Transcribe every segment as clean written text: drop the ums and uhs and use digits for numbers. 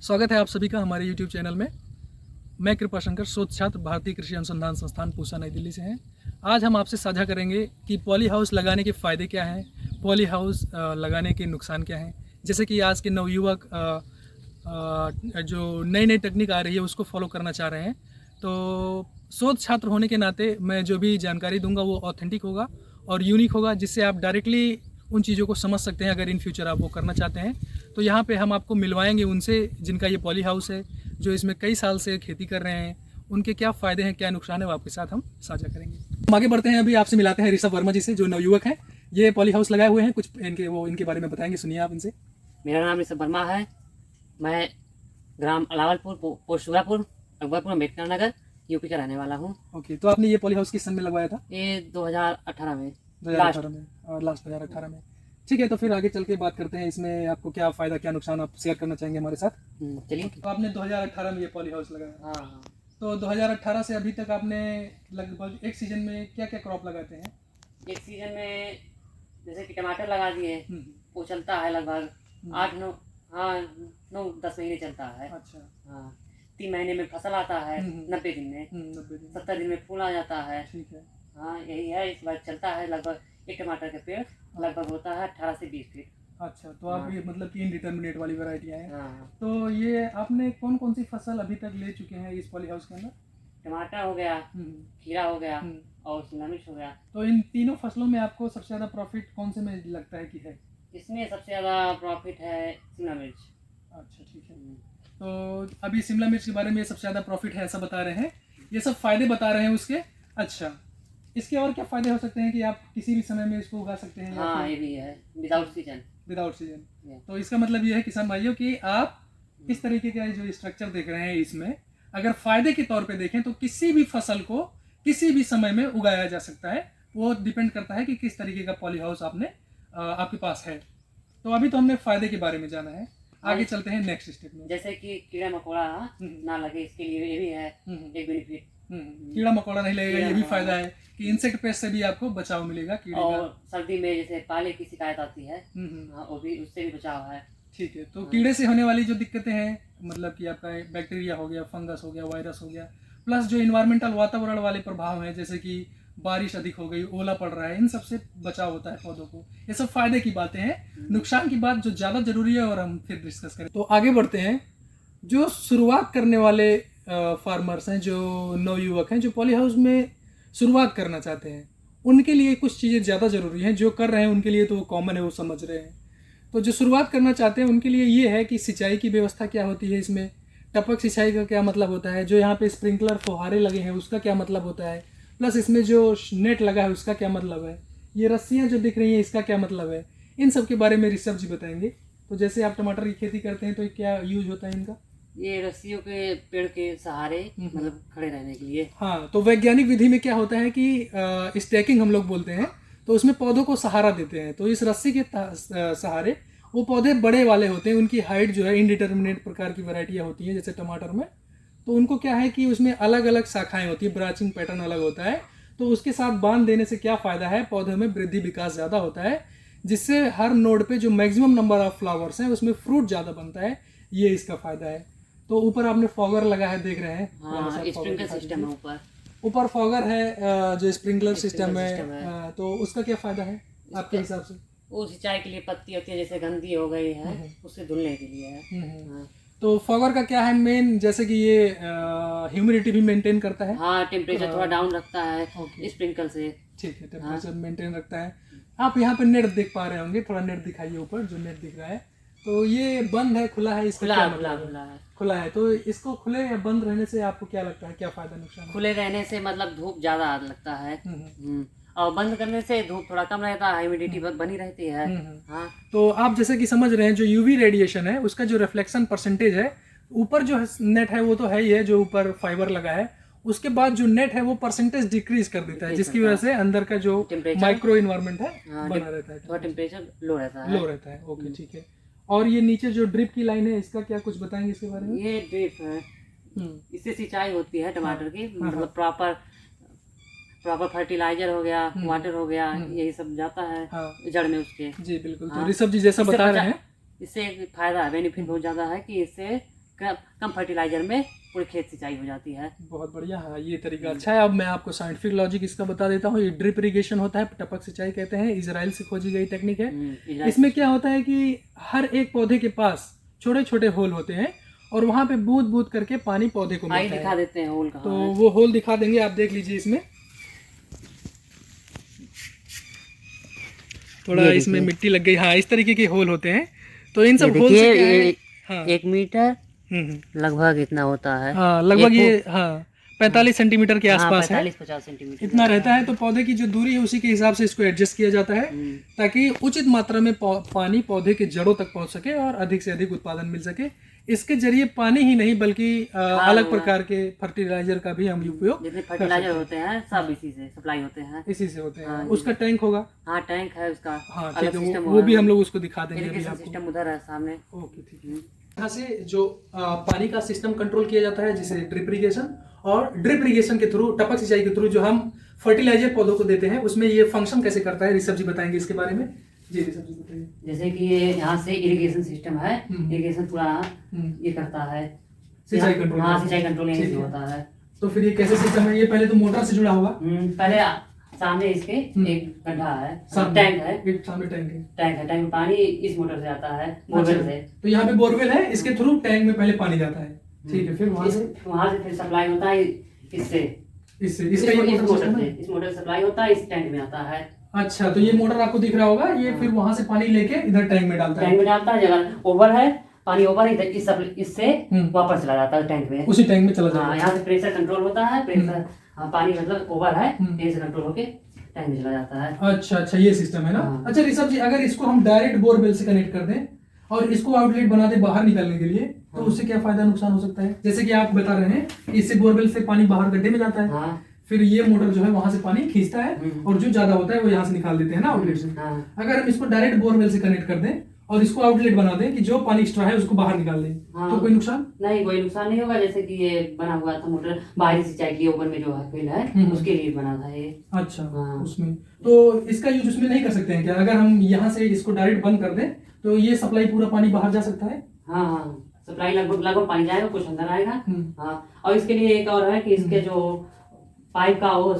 स्वागत है आप सभी का हमारे YouTube चैनल में। मैं कृपाशंकर, शोध छात्र, भारतीय कृषि अनुसंधान संस्थान पूसा, नई दिल्ली से हैं। आज हम आपसे साझा करेंगे कि पॉली हाउस लगाने के फ़ायदे क्या हैं, पॉली हाउस लगाने के नुकसान क्या हैं। जैसे कि आज के नवयुवक जो नई नई तकनीक आ रही है उसको फॉलो करना चाह रहे हैं, तो शोध छात्र होने के नाते मैं जो भी जानकारी दूंगा वो ऑथेंटिक होगा और यूनिक होगा, जिससे आप डायरेक्टली उन चीज़ों को समझ सकते हैं अगर इन फ्यूचर आप वो करना चाहते हैं। तो यहाँ पे हम आपको मिलवाएंगे उनसे जिनका ये पॉली हाउस है, जो इसमें कई साल से खेती कर रहे हैं। उनके क्या फ़ायदे हैं, क्या नुकसान है, वो आपके साथ हम साझा करेंगे। हम आगे बढ़ते हैं, अभी आपसे मिलाते हैं ऋषभ वर्मा जी से, जो नवयुवक हैं। ये पॉली हाउस लगाए हुए हैं, कुछ इनके बारे में बताएंगे, सुनिए आप इनसे। मेरा नाम ऋषभ वर्मा है। मैं ग्राम अलावलपुर, पोस्ट शुरापुर, अकबरपुर, अम्बेडकर नगर, यूपी का रहने वाला हूँ। ओके, तो आपने ये पॉली हाउस किस सन में लगवाया था? ये 2018 में, 2018 में, और लास्ट 2018 में। ठीक है, तो फिर आगे चल के बात करते हैं इसमें आपको क्या फ़ायदा, क्या नुकसान आप शेयर करना चाहेंगे हमारे साथ। चलिए। तो आपने 2018 में ये पॉली हाउस लगाया। हाँ हाँ। तो 2018 से अभी तक आपने लगभग एक सीजन में क्या क्या क्रॉप लगाते हैं? एक सीजन में जैसे कि टमाटर लगा दिए, वो चलता है लगभग 8-9, हाँ 9-10 महीने चलता है। अच्छा। हाँ, 3 महीने में फसल आता है, 90 दिन में, 70 दिन में फूल आ जाता है। ठीक है। हाँ, यही है। इस बार चलता है लगभग एक टमाटर का पेड़ लगभग होता है 18 से 20 फीट। अच्छा, तो आप ये मतलब कि इनडिटर्मिनेट वाली वैरायटियाँ हैं। हाँ। तो ये आपने कौन कौन सी फसल अभी तक ले चुके हैं इस पॉली हाउस के अंदर? टमाटर हो गया, खीरा हो गया और शिमला मिर्च हो गया। तो इन तीनों फसलों में आपको सबसे ज़्यादा प्रॉफिट कौन से में लगता है कि है? इसमें सबसे ज़्यादा प्रॉफिट है शिमला मिर्च। अच्छा, ठीक है। तो अभी शिमला मिर्च के बारे में सबसे ज़्यादा प्रॉफिट है ऐसा बता रहे हैं, ये सब फायदे बता रहे हैं उसके। अच्छा, इसके और क्या फ़ायदे हो सकते हैं कि आप किसी भी समय में इसको उगा सकते हैं? हाँ, ये भी है, विदाउट सीजन। Without season. तो इसका मतलब ये है किसान भाइयों कि आप इस तरीके का जो स्ट्रक्चर देख रहे हैं, इसमें अगर फायदे के तौर पे देखें तो किसी भी फसल को किसी भी समय में उगाया जा सकता है। वो डिपेंड करता है कि किस तरीके का पॉली हाउस आपके पास है। तो अभी तो हमने फायदे के बारे में जाना है, आगे चलते हैं नेक्स्ट स्टेप में। जैसे कि कीड़ा मकोड़ा ना लगे, इसके लिए ये भी है एक बेनिफिट। कीड़ा मकोड़ा नहीं लगेगा, ये भी फायदा है कि इंसेक्ट पेस्ट से भी आपको बचाव मिलेगा कीड़े का। और सर्दी में जैसे पाले की शिकायत आती है, वो भी, उससे भी बचाव है। ठीक है। तो कीड़े से होने वाली जो दिक्कतें हैं, मतलब कि आपका बैक्टीरिया हो गया, फंगस हो गया, वायरस हो गया, प्लस जो इन्वायरमेंटल वातावरण वाले प्रभाव हैं, जैसे कि बारिश अधिक हो गई, ओला पड़ रहा है, इन सब से बचाव होता है पौधों को। ये सब फायदे की बातें हैं। नुकसान की बात जो ज़्यादा जरूरी है और हम फिर डिस्कस करें। तो आगे बढ़ते हैं। जो शुरुआत करने वाले फार्मर्स हैं, जो नवयुवक हैं, जो पॉली हाउस में शुरुआत करना चाहते हैं, उनके लिए कुछ चीज़ें ज़्यादा ज़रूरी हैं। जो कर रहे हैं उनके लिए तो वो कॉमन है, वो समझ रहे हैं। तो जो शुरुआत करना चाहते हैं उनके लिए ये है कि सिंचाई की व्यवस्था क्या होती है, इसमें टपक सिंचाई का क्या मतलब होता है, जो यहाँ पे स्प्रिंकलर फुहारे लगे हैं उसका क्या मतलब होता है, प्लस इसमें जो नेट लगा है उसका क्या मतलब है, ये रस्सियाँ जो दिख रही हैं इसका क्या मतलब है। इन सब के बारे में ऋषभ जी बताएंगे। तो जैसे आप टमाटर की खेती करते हैं तो क्या यूज होता है इनका? ये रस्सियों के पेड़ के सहारे मतलब खड़े रहने के लिए। हाँ, तो वैज्ञानिक विधि में क्या होता है कि स्टैकिंग हम लोग बोलते हैं, तो उसमें पौधों को सहारा देते हैं। तो इस रस्सी के सहारे वो पौधे बड़े वाले होते हैं, उनकी हाइट जो है इनडिटर्मिनेट प्रकार की वैरायटियाँ होती हैं जैसे टमाटर में। तो उनको क्या है कि उसमें अलग अलग शाखाएं होती है, ब्रांचिंग पैटर्न अलग होता है। तो उसके साथ बांध देने से क्या फ़ायदा है, पौधे में वृद्धि विकास ज़्यादा होता है, जिससे हर नोड पे जो मैक्सिमम नंबर ऑफ फ्लावर्स हैं उसमें फ्रूट ज़्यादा बनता है। ये इसका फ़ायदा है। तो ऊपर आपने फॉगर लगा है, देख रहे हैं। हाँ, स्प्रिंकलर सिस्टम है ऊपर फॉगर है, जो स्प्रिंकलर सिस्टम है। तो उसका क्या फ़ायदा है आपके हिसाब से? वो सिंचाई के लिए पत्ती होती है जैसे गंदी हो गई है, उससे धुलने के लिए है। हाँ। तो फॉगर का क्या है मेन, जैसे कि ये ह्यूमिडिटी भी मेंटेन करता है। हाँ, टेम्परेचर थोड़ा डाउन रखता है स्प्रिंकल से। ठीक है, टेम्परेचर मेंटेन रखता है। आप यहाँ पे नेट देख पा रहे होंगे, थोड़ा नेट दिखाइए ऊपर, जो नेट दिख रहा है। तो ये बंद है, खुला है, इसका क्या मतलब है? खुला है। तो इसको खुले या बंद रहने से आपको क्या लगता है, क्या फायदा नुकसान? खुले रहने से मतलब धूप ज्यादा लगता है, और बंद करने से धूप थोड़ा कम रहता है, ह्यूमिडिटी बनी रहती है। हाँ। तो आप जैसे कि समझ रहे हैं, जो यूवी रेडिएशन है उसका जो रिफ्लेक्शन परसेंटेज है, ऊपर जो नेट है वो तो है ही है, जो ऊपर फाइबर लगा है, उसके बाद जो नेट है वो परसेंटेज डिक्रीज कर देता है, जिसकी वजह से अंदर का जो माइक्रो इन्वायरमेंट है बना रहता है, थोड़ा टेम्परेचर लो रहता है। ओके, ठीक है। और ये नीचे जो ड्रिप की लाइन है, इसका क्या कुछ बताएंगे इसके बारे में? ये ड्रिप है, इससे सिंचाई होती है टमाटर की, मतलब प्रॉपर फर्टिलाइजर हो गया, वाटर हो गया, यही सब जाता है जड़ में उसके। जी बिल्कुल। तो ऋषभ जी जैसा बता रहे हैं, इससे एक फायदा है, बेनिफिट बहुत ज्यादा है कि इससे कम फर्टिलाइजर में पूरी खेत सिंचाई हो जाती है। बहुत बढ़िया। हाँ, ये तरीका अच्छा है। अब मैं आपको साइंटिफिक लॉजिक इसका बता देता हूँ। ये ड्रिप इरिगेशन होता है, टपक सिंचाई कहते हैं, इजराइल से खोजी गई टेक्निक है। इसमें क्या होता है कि हर एक पौधे के पास छोटे छोटे होल होते हैं और वहाँ पे बूंद बूंद करके पानी पौधे को मिलता है। दिखा देते हैं होल कहाँ तो है। वो होल दिखा देंगे, आप देख लीजिए। इसमें थोड़ा इसमें मिट्टी लग गई। हाँ, इस तरीके के होल होते हैं। तो इन सब होल से क्या है, हाँ, 1 मीटर लगभग इतना होता है। हाँ, लगभग ये 45 सेंटीमीटर के आसपास है। 45-50 सेंटीमीटर इतना रहता है। तो पौधे की जो दूरी है उसी के हिसाब से इसको एडजस्ट किया जाता है ताकि उचित मात्रा में पानी पौधे के जड़ों तक पहुंच सके और अधिक से अधिक उत्पादन मिल सके। इसके जरिए पानी ही नहीं बल्कि अलग प्रकार के फर्टिलाइजर का भी हम उपयोग, जितने फर्टिलाइजर होते हैं सब इसी से सप्लाई होते हैं। इसी से होते हैं। उसका टैंक होगा। हाँ, टैंक है उसका। हाँ, अलग ठीक है, सिस्टम वो भी हम लोग उसको दिखा देंगे अभी इरिगेशन आपको। सिस्टम उधर है सामने। ओके, ठीक है। यहाँ से जो पानी का सिस्टम कंट्रोल किया जाता है जिसे ड्रिप इरिगेशन, और ड्रिप इरिगेशन के थ्रू, टपक सिंचाई के थ्रू जो हम फर्टिलाइजर पौधों को देते हैं, उसमें ये फंक्शन कैसे करता है, ऋषभ जी बताएंगे इसके बारे में। जी ऋषभ जी बताइए। जैसे कि ये यहाँ से इरिगेशन सिस्टम है, इरिगेशन पूरा ये करता है, सिंचाई कंट्रोल। हाँ, सिंचाई कंट्रोल यहीं से होता है। तो फिर ये कैसे सिस्टम है? ये पहले तो मोटर से जुड़ा होगा। पहले सामने इसके एक गड्ढा है, टैंक है, एक सामने टैंक है। टैंक में पानी इस मोटर से आता है, बोरवेल से। तो यहाँ पे बोरवेल है, इसके थ्रू टैंक में पहले पानी जाता है। ठीक है, फिर वहाँ से फिर सप्लाई होता है इससे, इससे इस मोटर से सप्लाई होता है, इस टैंक में आता है। अच्छा, तो ये मोटर आपको दिख रहा होगा, ये फिर वहाँ से पानी लेके इधर टैंक में डालता है। टैंक में डालता है, अगर ओवर है पानी, ओवर इधर इससे वापस चला जाता है टैंक में, उसी टैंक में चला जाता है। यहाँ से प्रेशर कंट्रोल होता है, प्रेशर पानी मतलब ओवर है, प्रेशर कंट्रोल होके टैंक में चला जाता है। अच्छा, ये सिस्टम है ना। अच्छा ऋषभ जी, अगर इसको हम डायरेक्ट बोरवेल से कनेक्ट कर दें और इसको आउटलेट बना दे बाहर निकलने के लिए, तो उससे क्या फायदा नुकसान हो सकता है? जैसे कि आप बता रहे हैं कि इससे बोरवेल से पानी बाहर गड्ढे में जाता है, फिर ये मोटर जो है वहां से पानी खींचता है और जो ज्यादा होता है वो यहाँ से निकाल देते हैं ना आउटलेट से। अगर हम इसको डायरेक्ट बोरवेल से कनेक्ट कर दें और इसको आउटलेट बना दें कि जो पानी एक्स्ट्रा है उसको बाहर निकाल दें, तो कोई नुकसान नहीं? कोई नुकसान नहीं होगा। जैसे कि ये बना हुआ था मोटर बाहरी सिंचाई के लिए, ऊपर में जो फील्ड है उसके लिए बना था ये। अच्छा, उसमें तो इसका यूज उसमें नहीं कर सकते हैं क्या? अगर हम यहाँ से इसको डायरेक्ट बंद कर दें तो ये सप्लाई पूरा पानी बाहर जा सकता है? हाँ, सप्लाई लगभग पानी जाएगा, कुछ अंदर आएगा। हाँ, और इसके लिए एक और है कि इसके जो पाइप का वो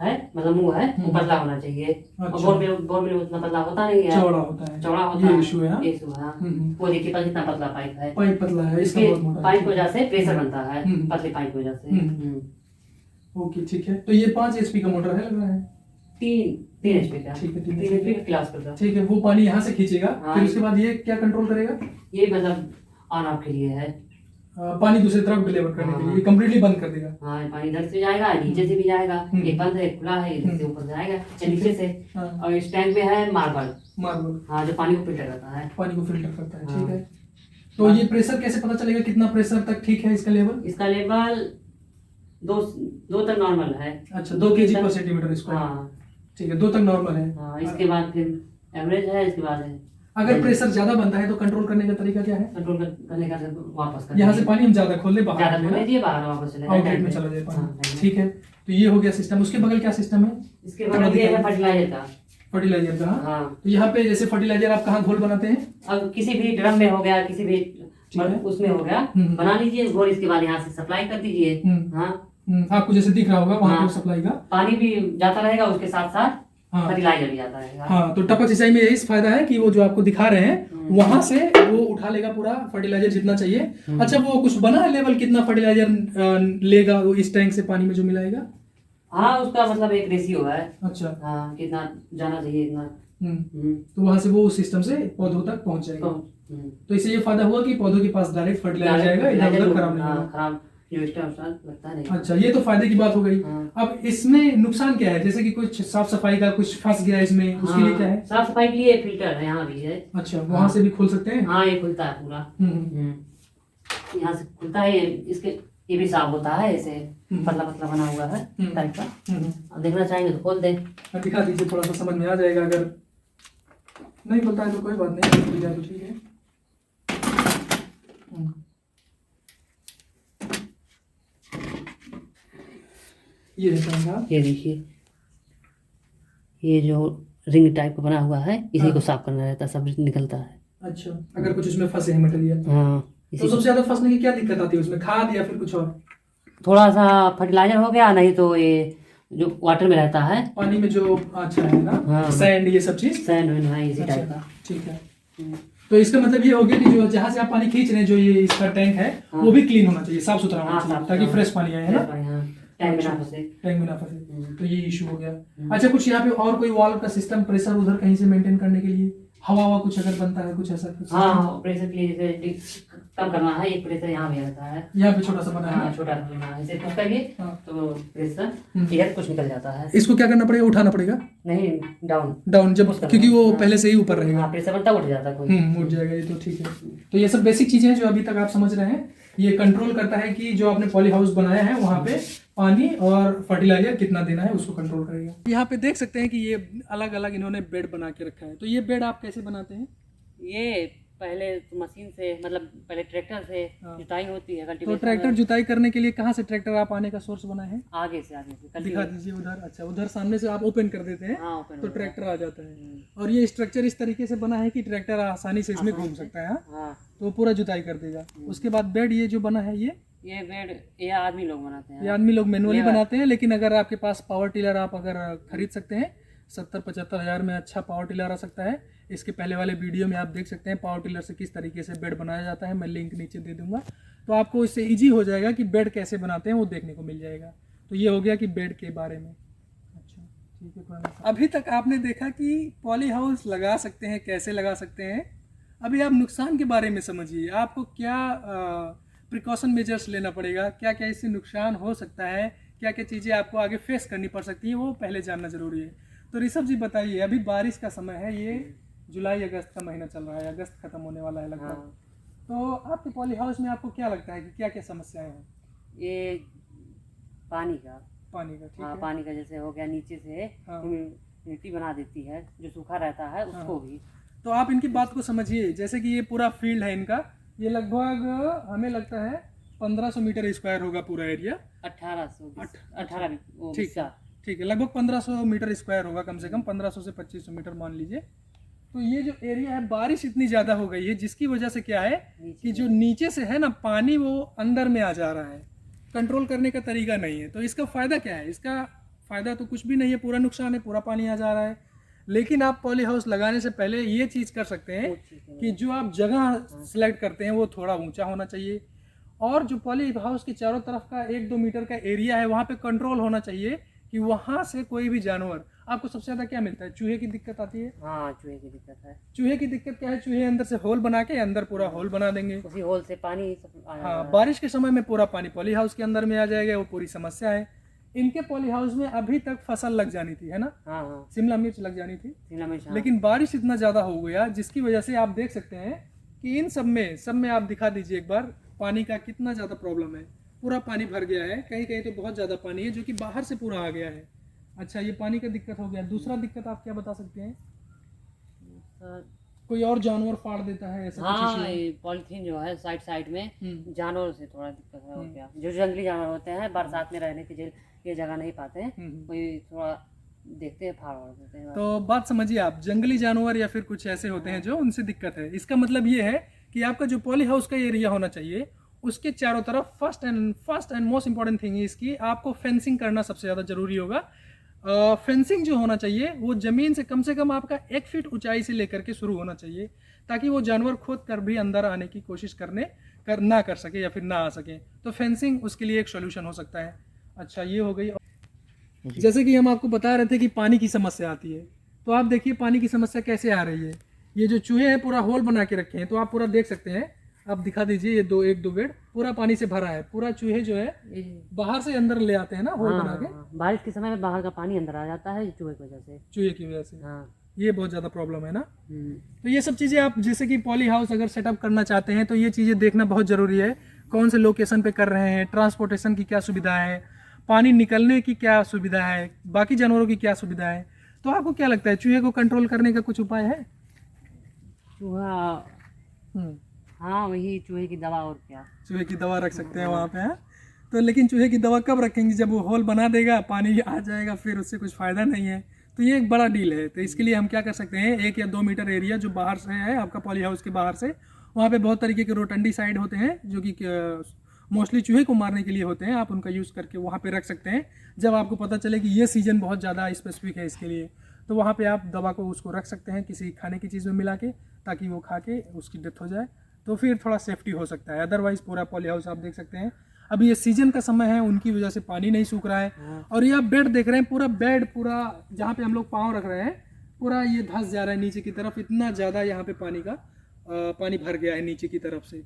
है, मतलब मुंह है, वो पतला होना चाहिए। और बोरवेल उतना पतला होता नहीं है, चौड़ा होता है। चौड़ा होता है, ये इशू है। इशू है। वो देखिए कितना पतला पाइप है, पाइप पतला है, इसका बहुत मोटा पाइप की वजह से प्रेशर बनता है, पतले पाइप की वजह से। ओके, ठीक है। तो ये 5 HP का मोटर है लग रहा है? 3 HP का। ठीक है, 3 HP का क्लास करता है। ठीक है, वो पानी यहाँ से खींचेगा, फिर उसके बाद ये क्या कंट्रोल करेगा? ये मतलब ऑन ऑफ के लिए है, पानी दूसरी तरफ डिलीवर करने के लिए, कंप्लीटली बंद कर देगा। हाँ, पानी इधर से जाएगा, नीचे से भी जाएगा, एक बंद है, खुला है, इधर से ऊपर जाएगा या नीचे से। और इस टैंक में है मार्बल, हाँ, जो पानी को फिल्टर करता है, पानी को फिल्टर करता है। ठीक है, तो ये प्रेशर कैसे पता चलेगा कितना प्रेशर तक ठीक है इसका लेवल? इसका लेवल 2 तक नॉर्मल है। अच्छा, 2 kg/cm इसको। हाँ, ठीक है, 2 तक नॉर्मल है। हाँ, इसके बाद फिर एवरेज है, इसके बाद है। अगर प्रेशर ज्यादा बनता है तो कंट्रोल करने का तरीका क्या है? कंट्रोल करने का वापस कर, यहाँ से पानी हम ज्यादा खोल दे, बाहर बाहर वापस चले जाए, आउटलेट में चला जाए पानी। ठीक है, तो ये हो गया सिस्टम। उसके बगल क्या सिस्टम है? इसके बगल ये है फर्टिलाइजर का। फर्टिलाइजर का, हाँ। तो यहाँ पे जैसे फर्टिलाइजर आप कहाँ घोल बनाते हैं? अब किसी भी ड्रम में हो गया, किसी भी उसमें हो गया, बना लीजिए घोल, इसके बाद यहाँ से सप्लाई कर दीजिए। हाँ, आपको जैसे दिख रहा होगा वहाँ सप्लाई का पानी भी जाता रहेगा, उसके साथ साथ फर्टिलाइजर भी जाता रहेगा। हाँ, तो टपक सिंचाई में यही फायदा है कि वो जो आपको दिखा रहे हैं वहां से वो उठा लेगा पूरा फर्टिलाइजर जितना चाहिए। अच्छा, वो कुछ बना है लेवल कितना फर्टिलाइजर लेगा वो इस टैंक से पानी में जो मिलाएगा? हाँ, उसका मतलब एक रेशियो है। अच्छा, हाँ, कितना जाना चाहिए इतना। तो वहां से वो उस सिस्टम से पौधों तक पहुंच जाएगा। तो इससे ये फायदा हुआ कि पौधों के पास डायरेक्ट फर्टिलाइजर जाएगा, इधर उधर खराब नहीं होगा। लगता नहीं। अच्छा, ये तो फायदे की बात हो गई। अब इसमें नुकसान क्या है? जैसे कि कुछ साफ सफाई का कुछ फंस गया इसमें, उसके लिए क्या है? साफ सफाई के लिए फिल्टर है, यहाँ भी है। अच्छा, वहां से भी खोल सकते हैं? हाँ, ये खुलता है पूरा, यहाँ से खुलता है। इसके ये भी साफ होता है, ऐसे पतला पतला बना हुआ है टाइप का। देखना चाहेंगे तो खोल दे, दिखा दीजिए, थोड़ा सा समझ में आ जाएगा। अगर नहीं खुलता है तो कोई बात नहीं, खुल जाए तो ठीक है। ये ये देखिए, ये जो रिंग टाइप का बना हुआ है, इसी को साफ करना रहता है, सब निकलता है। अच्छा, अगर कुछ उसमें फंसे हैं मटेरियल। हाँ, तो सबसे ज्यादा फंसने की क्या दिक्कत आती है उसमें, खाद या फिर कुछ और? थोड़ा सा फर्टिलाइजर हो गया, नहीं तो ये जो वाटर में रहता है, पानी में जो अच्छा है ना, हाँ। सैंड ये सब चीज। सैंड वैंड, हाँ, इसी अच्छा, टाइप का। ठीक है। तो इसका मतलब ये हो गया कि जो जहाँ से आप पानी खींच रहे हैं, जो ये इसका टैंक है, हाँ। वो भी क्लीन होना चाहिए, साफ सुथरा होना हाँ, चाहिए, साफ ताकि सुथरा फ्रेश पानी आए, है ना? हाँ, टैंक में ना फंसे। टैंक में ना फंसे, तो ये इशू हो गया। अच्छा, कुछ यहाँ पे और कोई वाल्व का सिस्टम, प्रेशर उधर कहीं से मेंटेन करने के लिए, हवा कुछ अगर बनता है, कुछ ऐसा कुछ हाँ हाँ, प्रेशर के लिए जैसे कम करना है, एक प्रेशर यहाँ भी रहता है, यहाँ पे छोटा सा बना है। हाँ, छोटा सा बना है, इसे पुश करिए हाँ। तो प्रेशर इधर कुछ निकल जाता है। इसको क्या करना पड़ेगा, उठाना पड़ेगा? नहीं, डाउन डाउन, जब पुश करना। क्योंकि वो हाँ। पहले से ही ऊपर रहेगा। हाँ, प्रेशर बनता उठ जाता है कोई। उठ जाएगा, ये तो ठीक है। तो ये सब बेसिक चीजें हैं जो अभी तक आप समझ रहे हैं। ये कंट्रोल करता है कि जो आपने पॉली हाउस बनाया है वहाँ पे पानी और फर्टिलाइजर कितना देना है, उसको कंट्रोल करेगा। यहाँ पे देख सकते हैं कि ये अलग अलग इन्होंने बेड बना के रखा है। तो ये बेड आप कैसे बनाते हैं? ये पहले तो मशीन से, मतलब पहले ट्रैक्टर से जुताई होती है, तो कल्टीवेशन ट्रैक्टर जुताई करने के लिए कहाँ से ट्रैक्टर आप आने का सोर्स बना है? आगे से दिखा कल्टीवेशन। दीजिए उधर। अच्छा, उधर सामने से आप ओपन कर देते हैं, हाँ, ओपन तो हो ट्रैक्टर आ जाता है। गया। और ये स्ट्रक्चर इस तरीके से बना है कि ट्रैक्टर आसानी से इसमें घूम सकता है। हाँ? हाँ, तो पूरा जुताई कर देगा। उसके बाद बेड ये जो बना है, ये बेड ये आदमी लोग बनाते हैं। ये आदमी लोग मैनुअली लेबर। बनाते हैं, लेकिन अगर आपके पास पावर टिलर आप अगर खरीद सकते हैं, 70-75 हज़ार में अच्छा पावर टिलर आ सकता है। इसके पहले वाले वीडियो में आप देख सकते हैं पावर टिलर से किस तरीके से बेड बनाया जाता है, मैं लिंक नीचे दे दूंगा। तो आपको इससे इजी हो जाएगा कि बेड कैसे बनाते हैं, वो देखने को मिल जाएगा। तो ये हो गया कि बेड के बारे में। अच्छा, ठीक है। अभी तक आपने देखा कि पॉली हाउस लगा सकते हैं, कैसे लगा सकते हैं। अभी आप नुकसान के बारे में समझिए, आपको क्या प्रिकॉशन मेजर्स लेना पड़ेगा, क्या क्या इससे नुकसान हो सकता है, क्या क्या चीज़ें आपको आगे फेस करनी पड़ सकती हैं, वो पहले जानना जरूरी है। तो ऋषभ जी बताइए, अभी बारिश का समय है, ये जुलाई अगस्त का महीना चल रहा है, अगस्त खत्म होने वाला है लगभग। हाँ। तो आपके पॉली हाउस में आपको क्या लगता है कि क्या क्या समस्याएं हैं? ये पानी का, पानी का, ठीक हाँ, है। पानी का जैसे हो गया, नीचे से हाँ। मिट्टी बना देती है, जो सूखा रहता है उसको भी। तो आप इनकी बात को समझिए, जैसे कि ये पूरा फील्ड है इनका, ये लगभग हमें लगता है 1500 मीटर स्क्वायर होगा पूरा एरिया। 18 ठीक है, ठीक है, लगभग 1500 मीटर स्क्वायर होगा, कम से कम 1500 से 2500 मीटर मान लीजिए। तो ये जो एरिया है, बारिश इतनी ज़्यादा हो गई है जिसकी वजह से क्या है कि जो नीचे से है ना पानी, वो अंदर में आ जा रहा है, कंट्रोल करने का तरीका नहीं है। तो इसका फ़ायदा क्या है? इसका फ़ायदा तो कुछ भी नहीं है, पूरा नुकसान है, पूरा पानी आ जा रहा है। लेकिन आप पॉली हाउस लगाने से पहले ये चीज़ कर सकते हैं कि जो आप जगह सेलेक्ट करते हैं वो थोड़ा ऊंचा होना चाहिए, और जो पॉली हाउस के चारों तरफ का 1-2 मीटर का एरिया है, वहाँ पे कंट्रोल होना चाहिए कि वहाँ से कोई भी जानवर, आपको सबसे ज़्यादा क्या मिलता है? चूहे की दिक्कत आती है। हाँ, चूहे की दिक्कत है। चूहे की दिक्कत क्या है? चूहे अंदर से होल बना के अंदर पूरा होल बना देंगे, उसी होल से पानी सब आ जाता हाँ, है। बारिश के समय में पूरा पानी पॉली हाउस के अंदर में आ जाएगा, वो पूरी समस्या है। इनके पॉली हाउस में अभी तक फसल लग जानी थी, है ना, हाँ हाँ, शिमला मिर्च लग जानी थी, शिमला मिर्च, हाँ। लेकिन बारिश इतना ज़्यादा हो गया जिसकी वजह से आप देख सकते हैं कि इन सब में आप दिखा दीजिए एक बार, पानी का कितना ज़्यादा प्रॉब्लम है। पूरा पानी भर गया है, कहीं कहीं तो बहुत ज़्यादा पानी है जो कि बाहर से पूरा आ गया है। अच्छा, ये पानी का दिक्कत हो गया। दूसरा दिक्कत आप क्या बता सकते हैं? कोई और जानवर फाड़ देता है ऐसा कुछ हाँ, issue? ये पॉलिथीन जो है साइड में जानवरों से थोड़ा दिक्कत है। और हम्म। क्या, जो जंगली जानवर होते हैं बरसात में रहने की ये जगह नहीं पाते हैं, कोई थोड़ा देखते हैं, फाड़ देते हैं। तो बात समझिए आप, जंगली जानवर या फिर कुछ ऐसे होते हैं जो उनसे दिक्कत है। इसका मतलब ये है कि आपका जो पॉली हाउस का एरिया होना चाहिए, उसके चारों तरफ first and most important thing is कि आपको फेंसिंग करना सबसे ज़्यादा जरूरी होगा। फेंसिंग जो होना चाहिए वो ज़मीन से कम आपका 1 फीट ऊंचाई से लेकर के शुरू होना चाहिए, ताकि वो जानवर खोद कर भी अंदर आने की कोशिश ना कर सके या फिर ना आ सके। तो फेंसिंग उसके लिए एक सोल्यूशन हो सकता है। अच्छा, ये हो गई। जैसे कि हम आपको बता रहे थे कि पानी की समस्या आती है, तो आप देखिए पानी की समस्या कैसे आ रही है। ये जो चूहे हैं पूरा होल बना के रखे हैं, तो आप पूरा देख सकते हैं, आप दिखा दीजिए, ये 1-2 बेड पूरा पानी से भरा है। पूरा चूहे जो है बाहर से अंदर ले आते हैं ना, होल बना के। बारिश के समय में बाहर का पानी अंदर आ जाता है चूहे की वजह से। चूहे की वजह से, हाँ। ये बहुत ज़्यादा प्रॉब्लम है ना। तो ये सब चीज़ें आप जैसे कि पॉली हाउस अगर सेटअप करना चाहते हैं तो ये चीज़ें देखना बहुत ज़रूरी है। कौन से लोकेशन पे कर रहे हैं, ट्रांसपोर्टेशन की क्या सुविधा है, पानी निकलने की क्या सुविधा है, बाकी जानवरों की क्या सुविधा है। तो आपको क्या लगता है, चूहे को कंट्रोल करने का कुछ उपाय है? चूहा, हाँ, वही चूहे की दवा, और क्या, चूहे की दवा रख सकते हैं वहाँ पे, है? तो लेकिन चूहे की दवा कब रखेंगे? जब वो होल बना देगा, पानी आ जाएगा, फिर उससे कुछ फ़ायदा नहीं है। तो ये एक बड़ा डील है। तो इसके लिए हम क्या कर सकते हैं, 1 या 2 मीटर एरिया जो बाहर से है आपका पॉली हाउस के बाहर से, वहाँ पे बहुत तरीके के रोटंडीसाइड होते हैं जो कि मोस्टली चूहे को मारने के लिए होते हैं। आप उनका यूज़ करके वहाँ पे रख सकते हैं। जब आपको पता चले कि ये सीज़न बहुत ज़्यादा स्पेसिफिक है इसके लिए, तो वहाँ पे आप दवा को उसको रख सकते हैं किसी खाने की चीज़ में मिला के, ताकि वो खा के उसकी डेथ हो जाए, तो फिर थोड़ा सेफ्टी हो सकता है। अदरवाइज़ पूरा पॉली हाउस आप देख सकते हैं, अभी ये सीजन का समय है, उनकी वजह से पानी नहीं सूख रहा है। और ये आप बेड देख रहे हैं, पूरा बेड, पूरा जहाँ पे हम लोग पाँव रख रहे हैं, पूरा ये धंस जा रहा है नीचे की तरफ। इतना ज़्यादा यहाँ पे पानी भर गया है नीचे की तरफ से।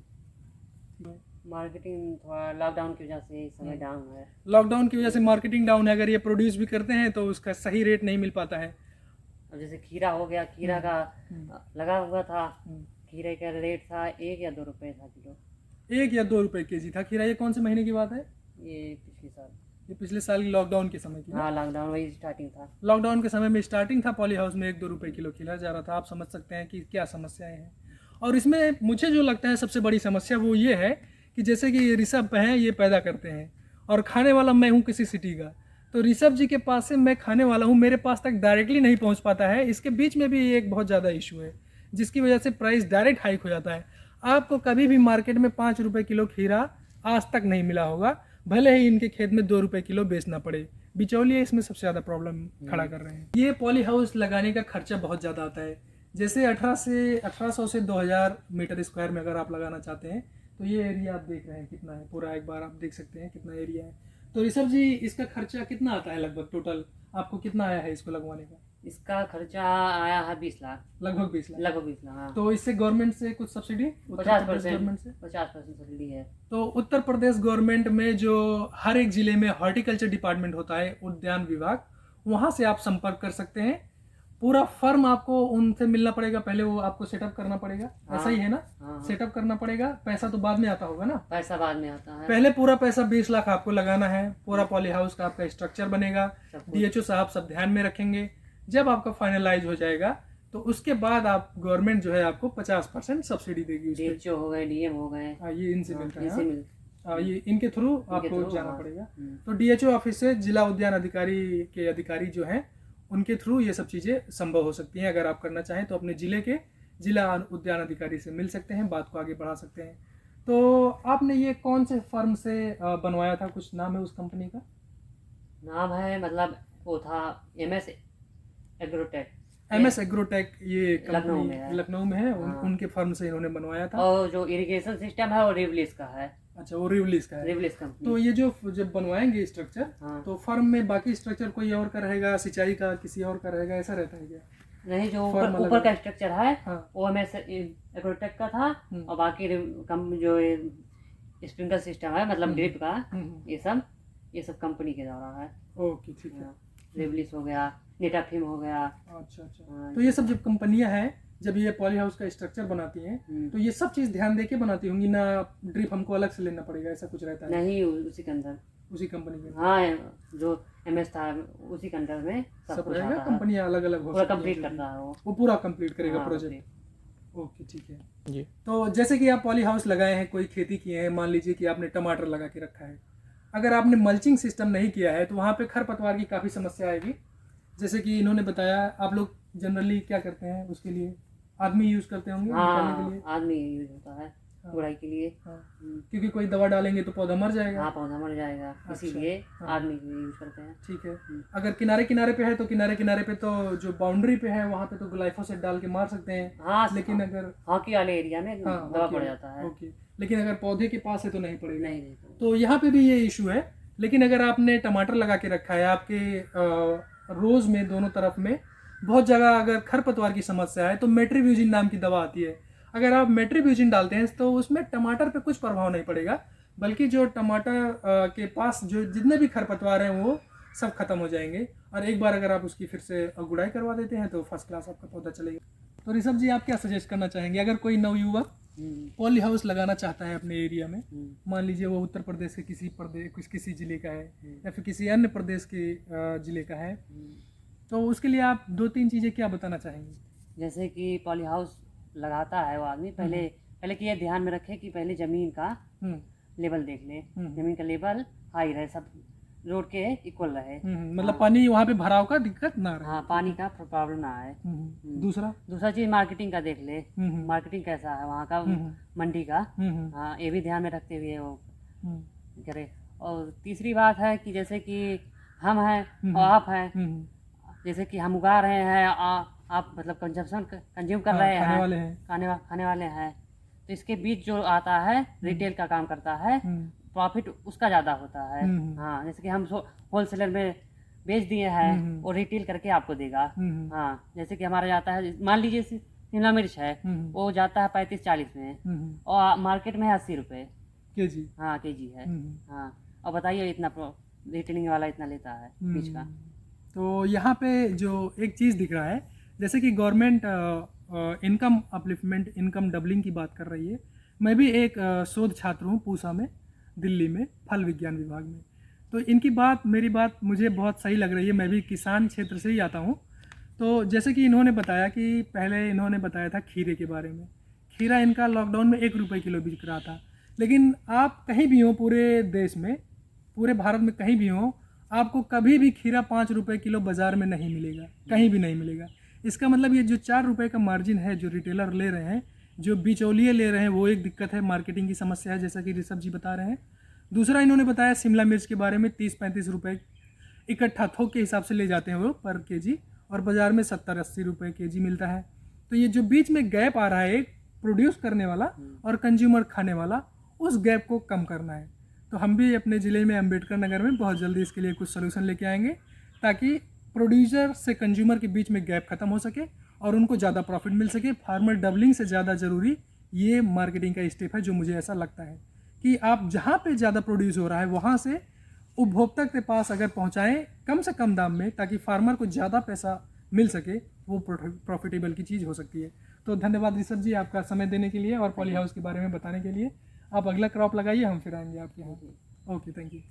मार्केटिंग थोड़ा लॉकडाउन की वजह से इस समय डाउन है। लॉकडाउन की वजह से मार्केटिंग डाउन है। अगर ये प्रोड्यूस भी करते हैं तो उसका सही रेट नहीं मिल पाता है। अब जैसे खीरा हो गया, खीरा का लगा हुआ था, खीरे का रेट था 1 या 2 रुपए था किलो। 1 या 2 रुपए केजी था खीरा। ये कौन से महीने की बात है? ये पिछले साल। ये पिछले साल लॉकडाउन के समय की। हाँ, लॉकडाउन वही स्टार्टिंग था। लॉकडाउन के समय में स्टार्टिंग था, पॉली हाउस में 1-2 रुपए किलो खीरा जा रहा था। आप समझ सकते हैं कि क्या समस्याएं हैं। और इसमें मुझे जो लगता है सबसे बड़ी समस्या वो ये है कि जैसे कि ऋषभ हैं, ये पैदा करते हैं और खाने वाला मैं हूँ किसी सिटी का, तो ऋषभ जी के पास से मैं खाने वाला हूँ, मेरे पास तक डायरेक्टली नहीं पहुँच पाता है। इसके बीच में भी एक बहुत ज़्यादा इशू है, जिसकी वजह से प्राइस डायरेक्ट हाइक हो जाता है। आपको कभी भी मार्केट में 5 रुपए किलो खीरा आज तक नहीं मिला होगा, भले ही इनके खेत में 2 रुपए किलो बेचना पड़े। बिचौलिए इसमें सबसे ज़्यादा प्रॉब्लम खड़ा कर रहे हैं। ये पॉली हाउस लगाने का खर्चा बहुत ज़्यादा आता है। जैसे 1800 से 2000 मीटर स्क्वायर में अगर आप लगाना चाहते हैं, तो ये एरिया आप देख रहे हैं कितना है, पूरा एक बार आप देख सकते हैं कितना एरिया है। तो ऋषभ जी, इसका खर्चा कितना आता है लगभग टोटल? आपको कितना आया है इसको लगवाने का? इसका खर्चा आया है 20 लाख। लगभग 20 लाख। लगभग 20 लाख, हाँ। तो इससे गवर्नमेंट से कुछ सब्सिडी? 50% गवर्नमेंट से 50% सब्सिडी है। तो उत्तर प्रदेश गवर्नमेंट में जो हर एक जिले में हॉर्टिकल्चर डिपार्टमेंट होता है, उद्यान विभाग, वहाँ से आप संपर्क कर सकते हैं। पूरा फर्म आपको उनसे मिलना पड़ेगा, पहले वो आपको सेटअप करना पड़ेगा। ऐसा ही है ना? सेटअप करना पड़ेगा, पैसा तो बाद में आता होगा ना? पैसा बाद में आता है। पहले पूरा पैसा 20 लाख आपको लगाना है। पूरा पॉली हाउस का आपका स्ट्रक्चर बनेगा, डीएचओ साहब सब ध्यान में रखेंगे। जब आपका फाइनलाइज हो जाएगा तो उसके बाद आप गवर्नमेंट जो है आपको 50% सब्सिडी देगी। डीएचओ हो गए, डीएम हो गए, ये इनसे मिलता है। ये इनके थ्रू आपको जाना पड़ेगा। तो डीएचओ ऑफिस से जिला उद्यान अधिकारी के अधिकारी जो हैं, उनके थ्रू ये सब चीज़ें संभव हो सकती हैं। अगर आप करना चाहें तो अपने ज़िले के जिला उद्यान अधिकारी से मिल सकते हैं, बात को आगे बढ़ा सकते हैं। तो आपने ये कौन से फर्म से बनवाया था? कुछ नाम है उस कंपनी का? नाम है, मतलब वो था MS एग्रोटेक। MS एग्रोटेक, ये लखनऊ में है। लखनऊ में है। उनके फर्म से इन्होंने बनवाया था। और जो इरिगेशन सिस्टम है वो रिवलिस का है। अच्छा, वो रिवलिस का है। रिवलिस कंपनी। तो ये जो जब बनवाएंगे स्ट्रक्चर, तो फर्म में बाकी स्ट्रक्चर कोई और का रहेगा, सिंचाई का किसी और का रहेगा, ऐसा रहता है क्या? नहीं, जो ऊपर का स्ट्रक्चर है वो MS एग्रोटेक का था, और बाकी जो स्प्रिंकलर सिस्टम है, मतलब ड्रिप का, ये सब कंपनी के द्वारा है। ओके, ठीक है। रिवलिस हो गया, नेटाफिम हो गया। अच्छा। तो ये सब जब कंपनियां हैं, जब ये पॉली हाउस का स्ट्रक्चर बनाती हैं, तो ये सब चीज ध्यान देके बनाती होंगी ना? ड्रिप हमको अलग से लेना पड़ेगा, ऐसा कुछ रहता है? नहीं, उसी के अंदर, उसी कंपनी में। हाँ, जो MS था उसी के अंदर में सब रहेगा। कंपनियां अलग अलग हो, पूरा कंप्लीट करता है वो पूरा कंप्लीट करेगा प्रोजेक्ट। ओके, ठीक है जी। तो जैसे कि आप पॉली हाउस लगाए हैं, कोई खेती किए हैं, मान लीजिए कि आपने टमाटर लगा के रखा है, अगर आपने मल्चिंग सिस्टम नहीं किया है तो वहाँ पे खरपतवार की काफ़ी समस्या आएगी। जैसे कि इन्होंने बताया, आप लोग जनरली क्या करते हैं उसके लिए? आदमी यूज करते होंगे निकालने के लिए? आदमी यूज होता है गुड़ाई के लिए। क्योंकि कोई दवा डालेंगे तो पौधा मर जाएगा। पौधा मर जाएगा, इसीलिए आदमी यूज करते हैं। ठीक है। अगर किनारे किनारे पे है तो किनारे पे तो जो बाउंड्री पे है वहाँ पे तो ग्लाइफोसेट डाल के मार सकते हैं। लेकिन अगर हॉकी वाले एरिया में दवा पड़ जाता है। ओके, लेकिन अगर पौधे के पास है तो नहीं पड़ेगा। नहीं। तो यहाँ पे भी ये इशू है। लेकिन अगर आपने टमाटर लगा के रखा है, आपके रोज में दोनों तरफ में बहुत जगह अगर खरपतवार की समस्या है, तो मेट्रीब्यूजिन नाम की दवा आती है। अगर आप मेट्रीब्यूजिन डालते हैं तो उसमें टमाटर पे कुछ प्रभाव नहीं पड़ेगा, बल्कि जो टमाटर के पास जो जितने भी खरपतवार हैं वो सब खत्म हो जाएंगे। और एक बार अगर आप उसकी फिर से गुड़ाई करवा देते हैं तो फर्स्ट क्लास आपका पौधा चलेगा। तो ऋषभ जी, आप क्या सजेस्ट करना चाहेंगे? अगर कोई नवयुवक पॉली हाउस लगाना चाहता है अपने एरिया में, मान लीजिए वो उत्तर प्रदेश के किसी जिले का है या फिर किसी अन्य प्रदेश के जिले का है, तो उसके लिए आप 2-3 चीज़ें क्या बताना चाहेंगे? जैसे कि पॉली हाउस लगाता है वो आदमी, पहले कि ये ध्यान में रखे कि पहले ज़मीन का लेवल देख ले। ज़मीन का लेवल हाई रहे, सब रोड के इक्वल रहे। मतलब पानी वहाँ पे भराव का दिक्कत ना रहे। हाँ, पानी का प्रॉब्लम ना आए। दूसरा दूसरा चीज मार्केटिंग का देख ले, मार्केटिंग कैसा है वहाँ का, मंडी का। हाँ, ये भी ध्यान में रखते हुए वो करे। और तीसरी बात है कि जैसे कि हम हैं और आप हैं, जैसे कि हम उगा रहे हैं, आप मतलब कंज्यूम कर रहे हैं, खाने वाले हैं, तो इसके बीच जो आता है रिटेल का काम करता है, प्रॉफिट उसका ज़्यादा होता है। हाँ, जैसे कि हम होलसेलर में बेच दिए हैं और रिटेल करके आपको देगा। हाँ, जैसे कि हमारा जाता है, मान लीजिए शिमला मिर्च है, वो जाता है 35-40 में और मार्केट में है 80 रुपये केजी। हाँ, केजी है। हाँ, और बताइए इतना रिटेलिंग वाला इतना लेता है बीच का। तो यहाँ पे जो एक चीज़ दिख रहा है, जैसे कि government income upliftment, income doubling की बात कर रही है। मैं भी एक शोध छात्र हूँ पूसा में, दिल्ली में, फल विज्ञान विभाग में। तो इनकी बात, मेरी बात मुझे बहुत सही लग रही है। मैं भी किसान क्षेत्र से ही आता हूँ। तो जैसे कि इन्होंने बताया कि पहले इन्होंने बताया था खीरे के बारे में। खीरा इनका लॉकडाउन में 1 रुपये किलो बिक रहा था। लेकिन आप कहीं भी हो पूरे देश में, पूरे भारत में कहीं भी हो, आपको कभी भी खीरा 5 रुपये किलो बाज़ार में नहीं मिलेगा, कहीं भी नहीं मिलेगा। इसका मतलब ये जो 4 रुपये का मार्जिन है जो रिटेलर ले रहे हैं, जो बिचौलिए ले रहे हैं, वो एक दिक्कत है, मार्केटिंग की समस्या है, जैसा कि ऋषभ जी बता रहे हैं। दूसरा इन्होंने बताया शिमला मिर्च के बारे में, 30-35 रुपये इकट्ठा थोक के हिसाब से ले जाते हैं वो पर केजी, और बाज़ार में 70-80 रुपये केजी मिलता है। तो ये जो बीच में गैप आ रहा है, एक प्रोड्यूस करने वाला और कंज्यूमर खाने वाला, उस गैप को कम करना है। तो हम भी अपने ज़िले में अम्बेडकर नगर में बहुत जल्दी इसके लिए कुछ सोल्यूशन लेके आएंगे, ताकि प्रोड्यूसर से कंज्यूमर के बीच में गैप खत्म हो सके और उनको ज़्यादा प्रॉफिट मिल सके। फार्मर डबलिंग से ज़्यादा ज़रूरी ये मार्केटिंग का स्टेप है, जो मुझे ऐसा लगता है कि आप जहाँ पे ज़्यादा प्रोड्यूस हो रहा है वहाँ से उपभोक्ता के पास अगर पहुँचाएँ कम से कम दाम में, ताकि फार्मर को ज़्यादा पैसा मिल सके, वो प्रॉफिटेबल की चीज़ हो सकती है। तो धन्यवाद ऋषभ जी आपका समय देने के लिए और पॉली हाउस के बारे में बताने के लिए। आप अगला क्रॉप लगाइए, हम फिर आएंगे आपके यहाँ। Okay, thank you.